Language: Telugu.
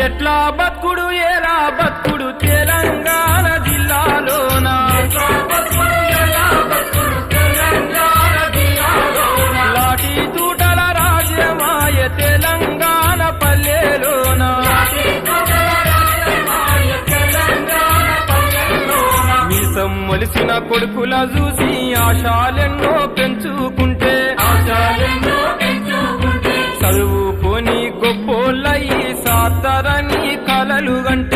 ఎట్లా బతుకుడు ఎలా బతుకుడు తెలంగాణ జిల్లాలోన లాఠీ తూటల రాజ్యమాయ తెలంగాణ పల్లెలోన మీసం మొలిసిన కొడుకుల చూసి ఆశాలెన్నో పెంచుకుంటే చదువుకొని గొప్పోళ్ళయి సాతరని కలలు గంటే